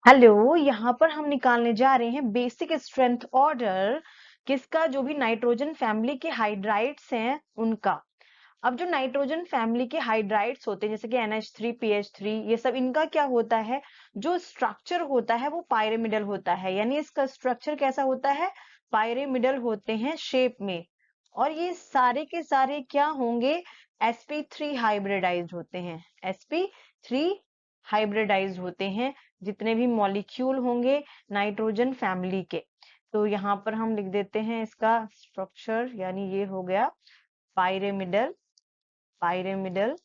Hello, यहाँ पर हम निकालने जा रहे हैं बेसिक स्ट्रेंथ ऑर्डर किसका, जो भी नाइट्रोजन फैमिली के हाइड्राइड्स हैं उनका। अब जो नाइट्रोजन फैमिली के हाइड्राइड्स होते हैं जैसे कि NH3 PH3 ये सब, इनका क्या होता है, जो स्ट्रक्चर होता है वो पायरेमिडल होता है। यानी इसका स्ट्रक्चर कैसा होता है, पायरेमिडल होते हैं शेप में। और ये सारे के सारे क्या होंगे, sp3 हाइब्रिडाइज्ड होते हैं। sp3 हाइब्रिडाइज्ड होते हैं जितने भी मॉलिक्यूल होंगे नाइट्रोजन फैमिली के। तो यहाँ पर हम लिख देते हैं इसका स्ट्रक्चर, यानी ये हो गया पायरेमिडल, पायरेमिडल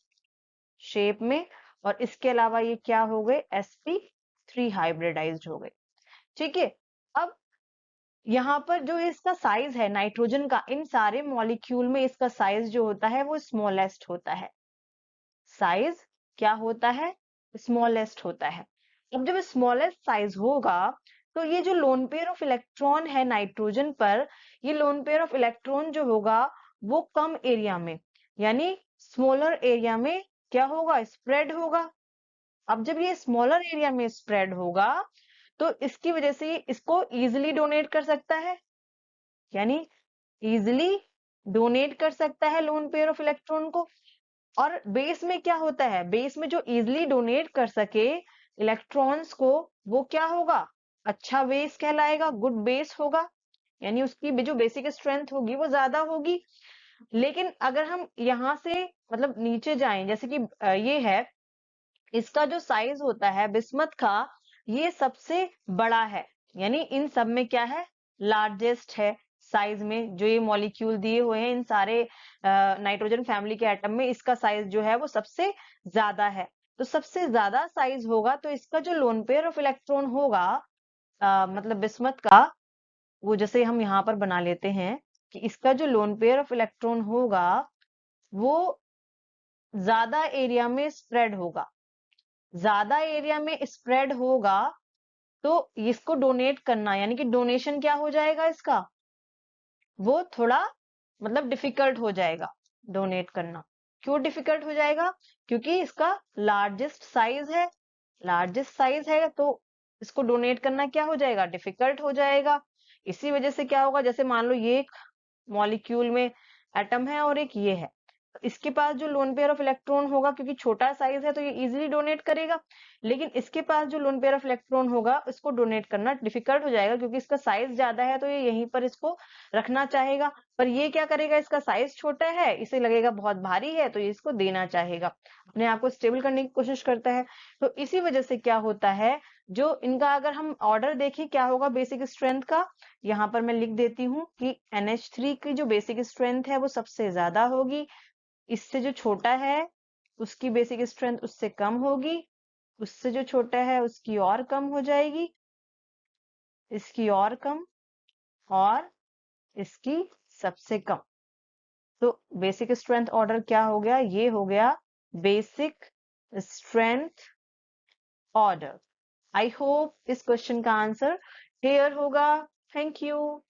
शेप में। और इसके अलावा ये क्या हो गए, sp3 हाइब्रिडाइज्ड हो गए। ठीक है। अब यहाँ पर जो इसका साइज है नाइट्रोजन का, इन सारे मॉलिक्यूल में इसका साइज जो होता है वो स्मॉलेस्ट होता है। साइज क्या होता है, स्मॉलेस्ट होता है। अब जब स्मॉलेस्ट साइज होगा तो ये जो लोन पेयर ऑफ इलेक्ट्रॉन है नाइट्रोजन पर, ये लोन पेयर ऑफ इलेक्ट्रॉन जो होगा वो कम एरिया में, यानी स्मॉलर एरिया में क्या होगा, स्प्रेड होगा। अब जब ये स्मॉलर एरिया में स्प्रेड होगा तो इसकी वजह से ये इसको इजिली डोनेट कर सकता है, यानी इजिली डोनेट कर सकता है लोन पेयर ऑफ इलेक्ट्रॉन को। और बेस में क्या होता है, बेस में जो इजिली डोनेट कर सके इलेक्ट्रॉन्स को वो क्या होगा, अच्छा बेस कहलाएगा, गुड बेस होगा। यानी उसकी जो बेसिक स्ट्रेंथ होगी वो ज्यादा होगी। लेकिन अगर हम यहाँ से मतलब नीचे जाएं, जैसे कि ये है, इसका जो साइज होता है बिस्मथ का, ये सबसे बड़ा है। यानी इन सब में क्या है, लार्जेस्ट है साइज में। जो ये मॉलिक्यूल दिए हुए हैं इन सारे नाइट्रोजन फैमिली के एटम में, इसका साइज जो है वो सबसे ज्यादा है। तो सबसे ज्यादा साइज होगा तो इसका जो लोन पेयर ऑफ इलेक्ट्रॉन होगा मतलब बिस्मथ का, वो जैसे हम यहाँ पर बना लेते हैं कि इसका जो लोन पेयर ऑफ इलेक्ट्रॉन होगा वो ज्यादा एरिया में स्प्रेड होगा। ज्यादा एरिया में स्प्रेड होगा तो इसको डोनेट करना, यानी कि डोनेशन क्या हो जाएगा इसका, वो थोड़ा मतलब डिफिकल्ट हो जाएगा डोनेट करना। क्यों डिफिकल्ट हो जाएगा, क्योंकि इसका लार्जेस्ट साइज है, लार्जेस्ट साइज है तो इसको डोनेट करना क्या हो जाएगा, डिफिकल्ट हो जाएगा। इसी वजह से क्या होगा, जैसे मान लो ये एक मॉलिक्यूल में एटम है और एक ये है, तो इसके पास जो लोन पेयर ऑफ इलेक्ट्रॉन होगा, क्योंकि छोटा साइज है तो ये इजीली डोनेट करेगा। लेकिन इसके पास जो लोन पेयर ऑफ इलेक्ट्रॉन होगा इसको डोनेट करना डिफिकल्ट हो जाएगा, क्योंकि इसका साइज ज्यादा है तो ये यहीं पर इसको रखना चाहेगा। पर ये क्या करेगा, इसका साइज छोटा है, इसे लगेगा बहुत भारी है तो ये इसको देना चाहेगा, अपने आप को स्टेबल करने की कोशिश करता है। तो इसी वजह से क्या होता है, जो इनका अगर हम ऑर्डर देखें क्या होगा बेसिक स्ट्रेंथ का, यहाँ पर मैं लिख देती हूँ कि NH3 की जो बेसिक स्ट्रेंथ है वो सबसे ज्यादा होगी। इससे जो छोटा है उसकी बेसिक स्ट्रेंथ उससे कम होगी, उससे जो छोटा है उसकी और कम हो जाएगी, इसकी और कम, और इसकी सबसे कम। तो बेसिक स्ट्रेंथ ऑर्डर क्या हो गया, ये हो गया basic strength order. I hope इस क्वेश्चन का आंसर क्लियर होगा। Thank you.